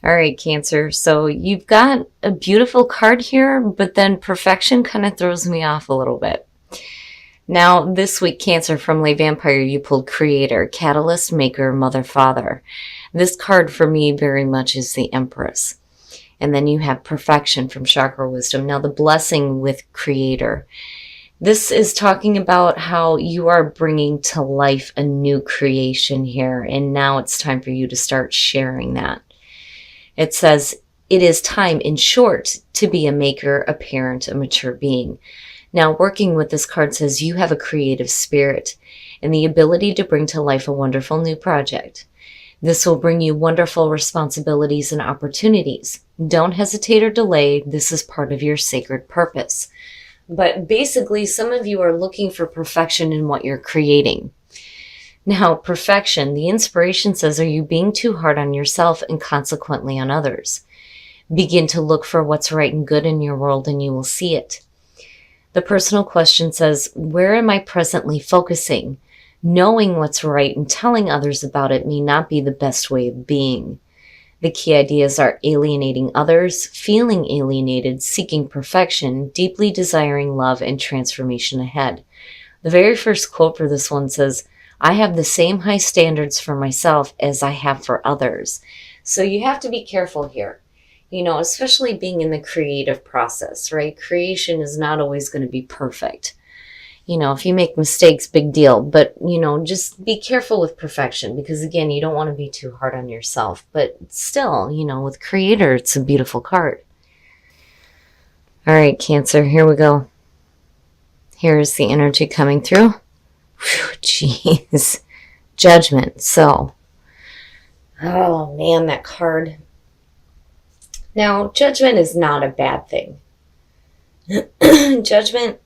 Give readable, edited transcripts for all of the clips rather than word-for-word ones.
All right, Cancer. So you've got a beautiful card here, but then perfection kind of throws me off a little bit. Now, this week, Cancer from Lay Vampire, you pulled Creator, Catalyst, Maker, Mother, Father. This card for me very much is the Empress. And then you have Perfection from Chakra Wisdom. Now, the Blessing with Creator. This is talking about how you are bringing to life a new creation here, and now it's time for you to start sharing that. It says, it is time, in short, to be a maker, a parent, a mature being. Now, working with this card says you have a creative spirit and the ability to bring to life a wonderful new project. This will bring you wonderful responsibilities and opportunities. Don't hesitate or delay. This is part of your sacred purpose. But basically, some of you are looking for perfection in what you're creating. Now, perfection, the inspiration says, are you being too hard on yourself and consequently on others? Begin to look for what's right and good in your world and you will see it. The personal question says, where am I presently focusing? Knowing what's right and telling others about it may not be the best way of being. The key ideas are alienating others, feeling alienated, seeking perfection, deeply desiring love, and transformation ahead. The very first quote for this one says, I have the same high standards for myself as I have for others. So you have to be careful here, especially being in the creative process, right? Creation is not always going to be perfect. If you make mistakes, big deal. But, just be careful with perfection because, again, you don't want to be too hard on yourself. But still, with Creator, it's a beautiful card. All right, Cancer, here we go. Here's the energy coming through. Jeez. Judgment. So, oh, man, that card. Now, judgment is not a bad thing. Judgment,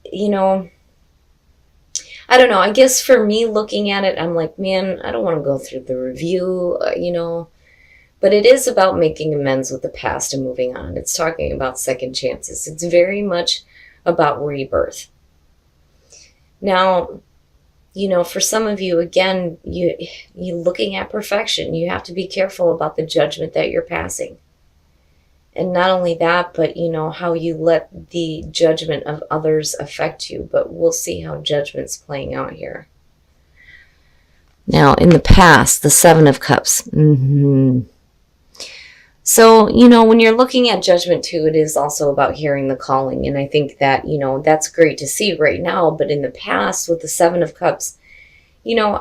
I don't know. I guess for me looking at it, I'm like, man, I don't want to go through the review, But it is about making amends with the past and moving on. It's talking about second chances. It's very much about rebirth. Now, for some of you, again, you're looking at perfection. You have to be careful about the judgment that you're passing. And not only that, but, how you let the judgment of others affect you. But we'll see how judgment's playing out here. Now, in the past, the Seven of Cups. So, when you're looking at judgment too, it is also about hearing the calling. And I think that, that's great to see right now. But in the past, with the Seven of Cups, no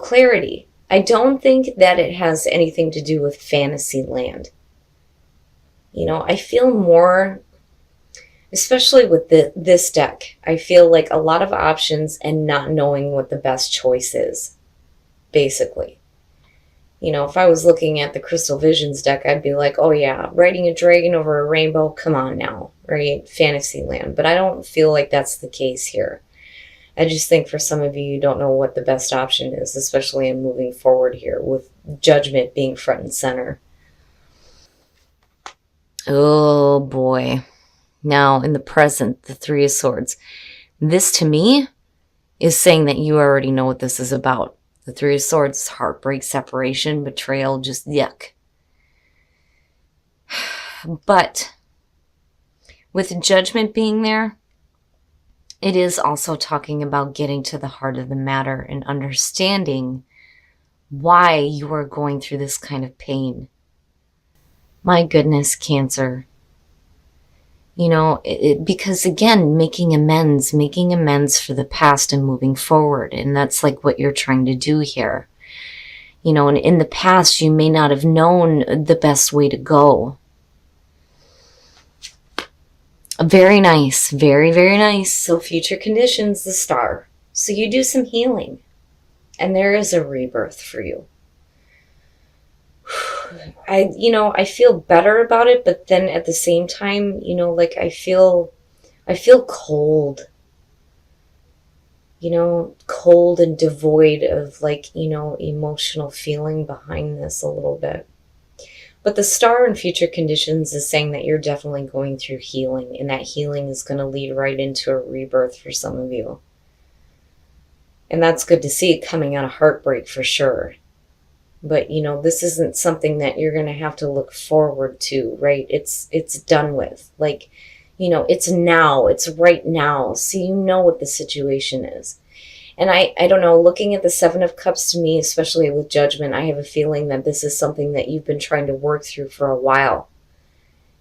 clarity. I don't think that it has anything to do with fantasy land. I feel more, especially with this deck, I feel like a lot of options and not knowing what the best choice is, basically. If I was looking at the Crystal Visions deck, I'd be like, oh yeah, riding a dragon over a rainbow, come on now, right? Fantasy land. But I don't feel like that's the case here. I just think for some of you, you don't know what the best option is, especially in moving forward here with judgment being front and center. Oh boy. Now in the present, the Three of Swords. This to me is saying that you already know what this is about. The Three of Swords is heartbreak, separation, betrayal, just yuck. But with judgment being there, it is also talking about getting to the heart of the matter and understanding why you are going through this kind of pain. My goodness, Cancer. Because again, making amends for the past and moving forward. And that's like what you're trying to do here. And in the past, you may not have known the best way to go. Very nice. Very, very nice. So future conditions, the Star. So you do some healing. And there is a rebirth for you. I feel better about it, but then at the same time, I feel cold, cold and devoid of emotional feeling behind this a little bit. But the Star in future conditions is saying that you're definitely going through healing, and that healing is going to lead right into a rebirth for some of you. And that's good to see coming out of heartbreak for sure. But, this isn't something that you're going to have to look forward to, right? It's done with. Like, it's now, it's right now. So you know what the situation is. And I don't know, looking at the Seven of Cups to me, especially with Judgment, I have a feeling that this is something that you've been trying to work through for a while.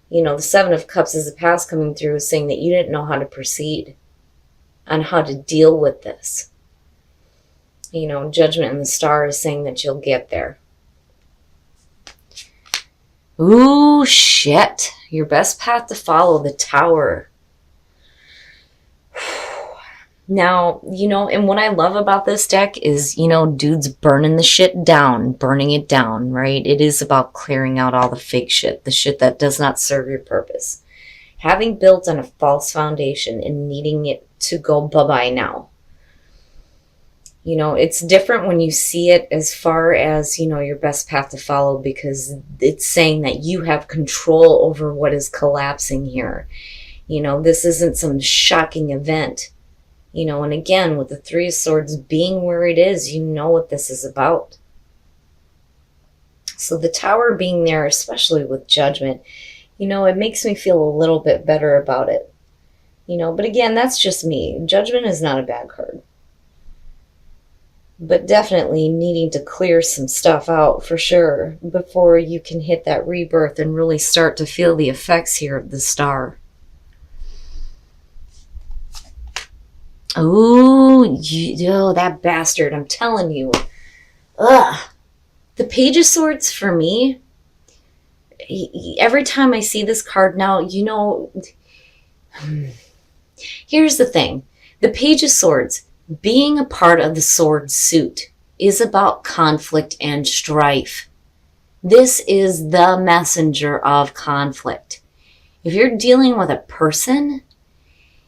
The Seven of Cups is the past coming through, saying that you didn't know how to proceed, on how to deal with this. Judgment and the Star is saying that you'll get there. Ooh, shit. Your best path to follow, the Tower. Now, and what I love about this deck is, dudes burning the shit down, burning it down, right? It is about clearing out all the fake shit, the shit that does not serve your purpose. Having built on a false foundation and needing it to go bye-bye now. It's different when you see it as far as, your best path to follow, because it's saying that you have control over what is collapsing here. This isn't some shocking event. And again, with the Three of Swords being where it is, you know what this is about. So the Tower being there, especially with Judgment, it makes me feel a little bit better about it. But again, that's just me. Judgment is not a bad card. But definitely needing to clear some stuff out for sure before you can hit that rebirth and really start to feel the effects here of the Star. Oh, that bastard, I'm telling you. Ugh. The Page of Swords for me, every time I see this card now, here's the thing. The Page of Swords, being a part of the sword suit, is about conflict and strife. This is the messenger of conflict. If you're dealing with a person,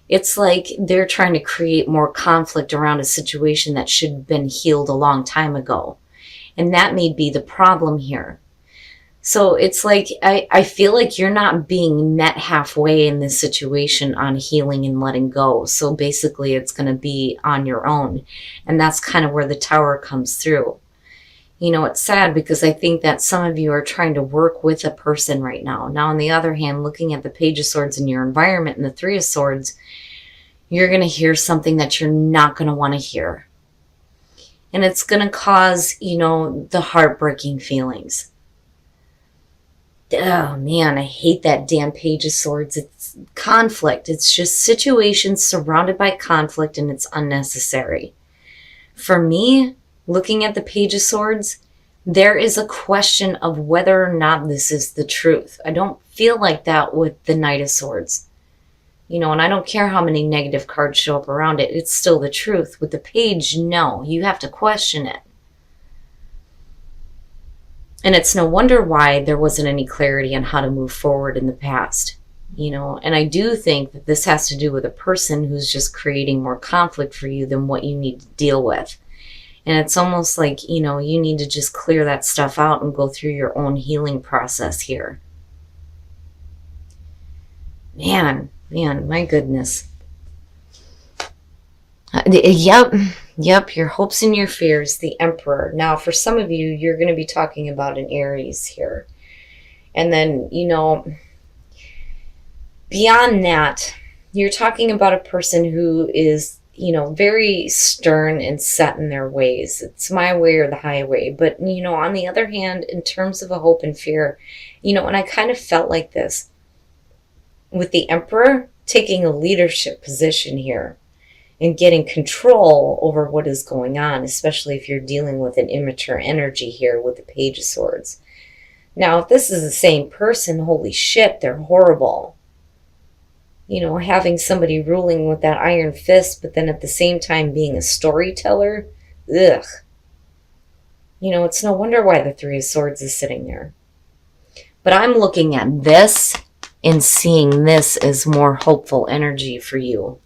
it's like they're trying to create more conflict around a situation that should have been healed a long time ago. And that may be the problem here. So it's like, I feel like you're not being met halfway in this situation on healing and letting go. So basically it's going to be on your own. And that's kind of where the Tower comes through. It's sad because I think that some of you are trying to work with a person right now. Now, on the other hand, looking at the Page of Swords in your environment and the Three of Swords, you're going to hear something that you're not going to want to hear. And it's going to cause, the heartbreaking feelings. Oh man, I hate that damn Page of Swords. It's conflict. It's just situations surrounded by conflict, and it's unnecessary. For me, looking at the Page of Swords, there is a question of whether or not this is the truth. I don't feel like that with the Knight of Swords. And I don't care how many negative cards show up around it. It's still the truth. With the Page, no. You have to question it. And it's no wonder why there wasn't any clarity on how to move forward in the past. And I do think that this has to do with a person who's just creating more conflict for you than what you need to deal with. And it's almost like, you need to just clear that stuff out and go through your own healing process here. Man, my goodness. Yep, your hopes and your fears, the Emperor. Now, for some of you, you're going to be talking about an Aries here. And then, beyond that, you're talking about a person who is, very stern and set in their ways. It's my way or the highway. But, on the other hand, in terms of a hope and fear, and I kind of felt like this with the Emperor taking a leadership position here and getting control over what is going on, especially if you're dealing with an immature energy here with the Page of Swords. Now, if this is the same person, holy shit, they're horrible. Having somebody ruling with that iron fist, but then at the same time being a storyteller, ugh. It's no wonder why the Three of Swords is sitting there. But I'm looking at this and seeing this as more hopeful energy for you,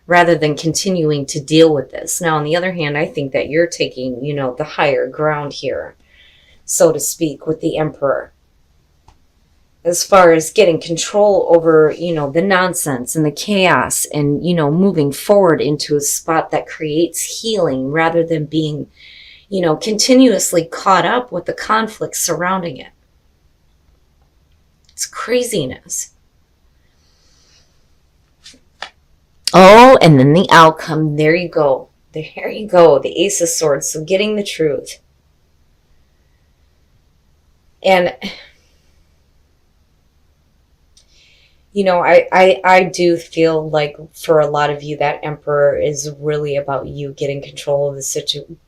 rather than continuing to deal with this. Now, on the other hand, I think that you're taking, the higher ground here, so to speak, with the Emperor. As far as getting control over, the nonsense and the chaos and, moving forward into a spot that creates healing rather than being, continuously caught up with the conflict surrounding it. It's craziness. Oh, and then the outcome. There you go. There you go. The Ace of Swords. So getting the truth. And, I do feel like for a lot of you, that Emperor is really about you getting control of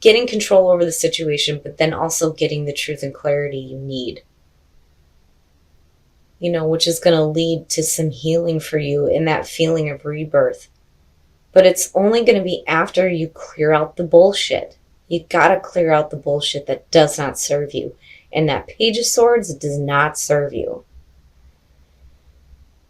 getting control over the situation, but then also getting the truth and clarity you need. Which is going to lead to some healing for you in that feeling of rebirth. But it's only going to be after you clear out the bullshit. You got to clear out the bullshit that does not serve you. And that Page of Swords does not serve you.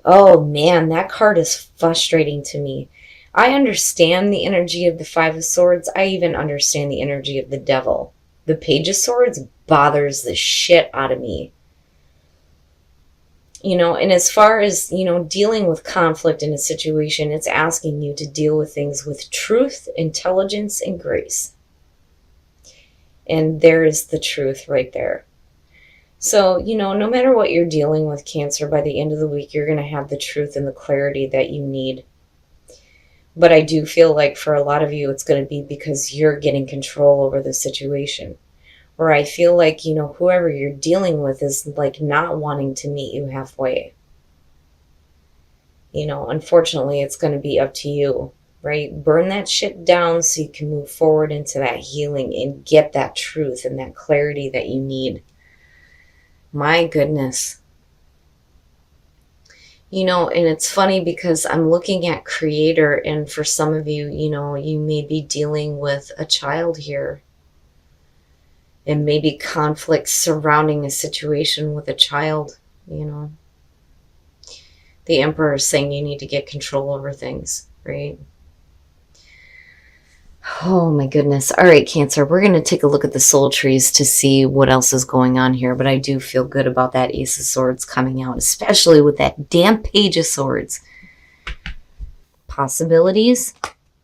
Oh man, that card is frustrating to me. I understand the energy of the Five of Swords. I even understand the energy of the Devil. The Page of Swords bothers the shit out of me. And as far as, dealing with conflict in a situation, it's asking you to deal with things with truth, intelligence, and grace. And there is the truth right there. So, no matter what you're dealing with, Cancer, by the end of the week, you're going to have the truth and the clarity that you need. But I do feel like for a lot of you, it's going to be because you're getting control over the situation. Or I feel like, whoever you're dealing with is like not wanting to meet you halfway. Unfortunately, it's going to be up to you, right? Burn that shit down so you can move forward into that healing and get that truth and that clarity that you need. My goodness. And it's funny because I'm looking at Creator, and for some of you, you may be dealing with a child here. And maybe conflict surrounding a situation with a child, The Emperor is saying you need to get control over things, right? Oh my goodness. All right, Cancer, we're going to take a look at the soul trees to see what else is going on here. But I do feel good about that Ace of Swords coming out, especially with that damn Page of Swords. Possibilities,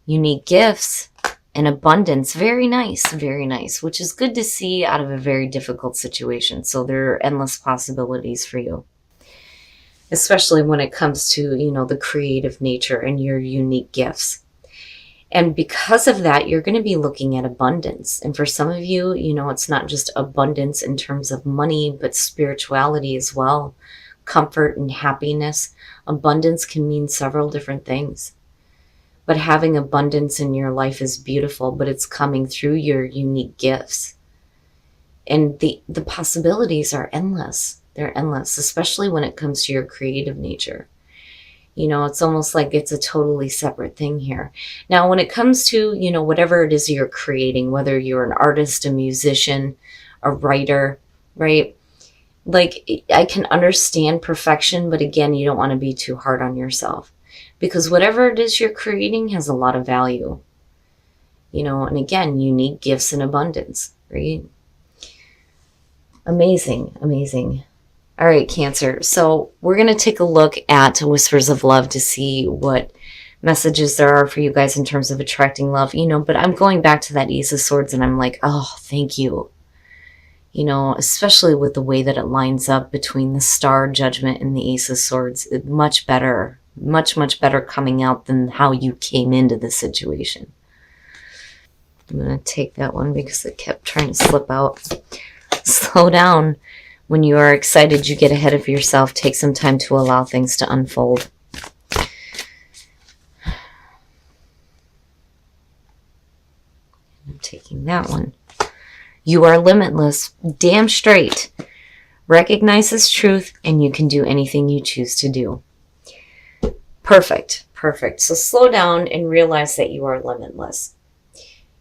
unique gifts, and abundance. Very nice, which is good to see out of a very difficult situation. So there are endless possibilities for you, especially when it comes to, the creative nature and your unique gifts. And because of that, you're going to be looking at abundance. And for some of you, it's not just abundance in terms of money, but spirituality as well. Comfort and happiness. Abundance can mean several different things. But having abundance in your life is beautiful, but it's coming through your unique gifts. And the possibilities are endless. They're endless, especially when it comes to your creative nature. It's almost like it's a totally separate thing here. Now, when it comes to, whatever it is you're creating, whether you're an artist, a musician, a writer, right? Like, I can understand perfection, but again, you don't want to be too hard on yourself. Because whatever it is you're creating has a lot of value. And again, unique gifts in abundance, right? Amazing, amazing. All right, Cancer. So we're going to take a look at Whispers of Love to see what messages there are for you guys in terms of attracting love. But I'm going back to that Ace of Swords and I'm like, oh, thank you. Especially with the way that it lines up between the Star, Judgment, and the Ace of Swords. Much better. Much, much better coming out than how you came into the situation. I'm going to take that one because it kept trying to slip out. Slow down. When you are excited, you get ahead of yourself. Take some time to allow things to unfold. I'm taking that one. You are limitless. Damn straight. Recognize this truth and you can do anything you choose to do. Perfect. Perfect. So slow down and realize that you are limitless.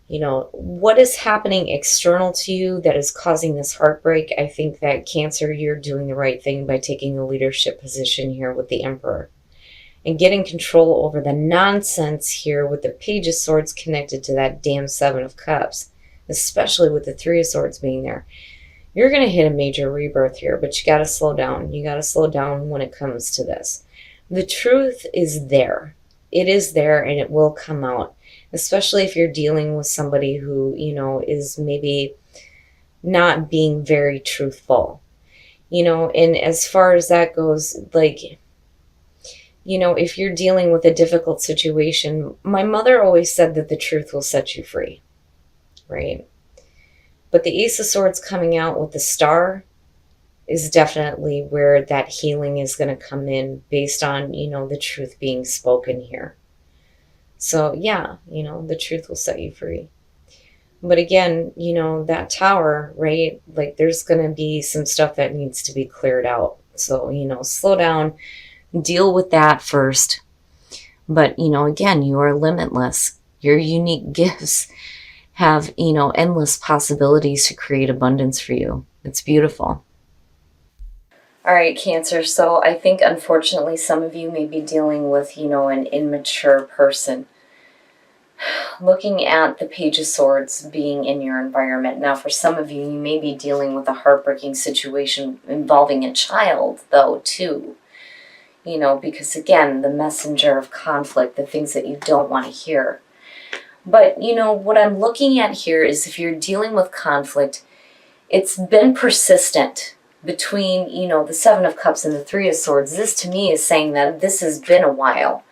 What is happening external to you that is causing this heartbreak? I think that Cancer, you're doing the right thing by taking a leadership position here with the Emperor and getting control over the nonsense here with the Page of Swords connected to that damn Seven of Cups, especially with the Three of Swords being there. You're going to hit a major rebirth here, but you got to slow down. You got to slow down when it comes to this. The truth is there. It is there and it will come out. especially if you're dealing with somebody who, is maybe not being very truthful. And as far as that goes, like, if you're dealing with a difficult situation, my mother always said that the truth will set you free, right? But the Ace of Swords coming out with the Star is definitely where that healing is going to come in based on, the truth being spoken here. So, yeah, the truth will set you free. But again, that Tower, right? Like, there's going to be some stuff that needs to be cleared out. So, slow down, deal with that first. But, again, you are limitless. Your unique gifts have, endless possibilities to create abundance for you. It's beautiful. All right, Cancer. So I think, unfortunately, some of you may be dealing with, an immature person. Looking at the Page of Swords being in your environment. Now, for some of you, you may be dealing with a heartbreaking situation involving a child, though, too. Because, again, the messenger of conflict, the things that you don't want to hear. But, what I'm looking at here is if you're dealing with conflict, it's been persistent between, the Seven of Cups and the Three of Swords. This, to me, is saying that this has been a while.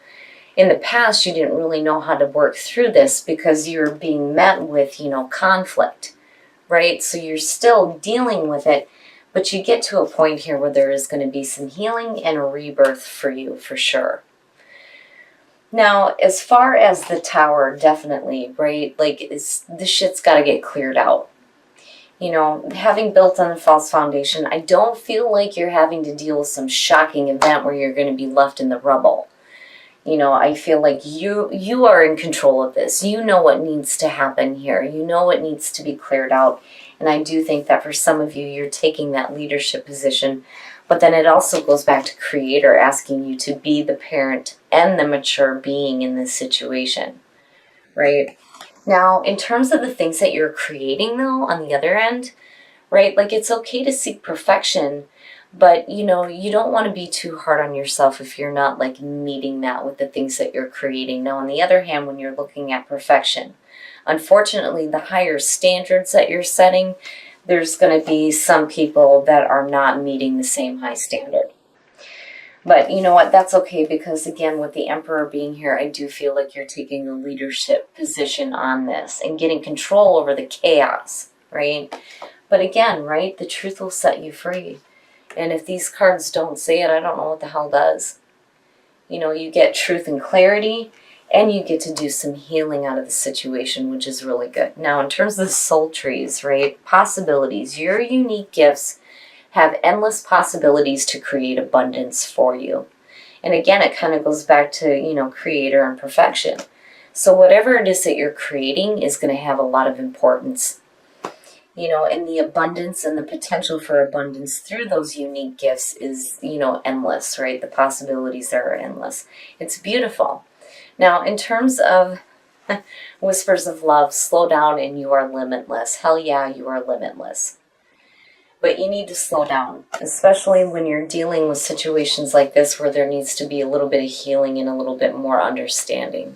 In the past, you didn't really know how to work through this because you're being met with, conflict, right? So you're still dealing with it, but you get to a point here where there is going to be some healing and a rebirth for you, for sure. Now, as far as the Tower, definitely, right? Like, this shit's got to get cleared out. Having built on a false foundation, I don't feel like you're having to deal with some shocking event where you're going to be left in the rubble. I feel like you are in control of this. You know what needs to happen here. You know what needs to be cleared out. And I do think that for some of you, you're taking that leadership position. But then it also goes back to Creator asking you to be the parent and the mature being in this situation, right? Now, in terms of the things that you're creating, though, on the other end, right, like, it's okay to seek perfection, but, you don't want to be too hard on yourself if you're not, like, meeting that with the things that you're creating. Now, on the other hand, when you're looking at perfection, unfortunately, the higher standards that you're setting, there's going to be some people that are not meeting the same high standard. But you know what? That's okay because, again, with the Emperor being here, I do feel like you're taking a leadership position on this and getting control over the chaos, right? But again, right, the truth will set you free. And if these cards don't say it, I don't know what the hell does. You get truth and clarity, and you get to do some healing out of the situation, which is really good. Now, in terms of the soul trees, right, possibilities, your unique gifts have endless possibilities to create abundance for you. And again, it kind of goes back to, Creator and perfection. So whatever it is that you're creating is going to have a lot of importance. And the abundance and the potential for abundance through those unique gifts is, endless, right? The possibilities there are endless. It's beautiful. Now, in terms of whispers of love, slow down and you are limitless. Hell yeah, you are limitless. But you need to slow down, especially when you're dealing with situations like this where there needs to be a little bit of healing and a little bit more understanding.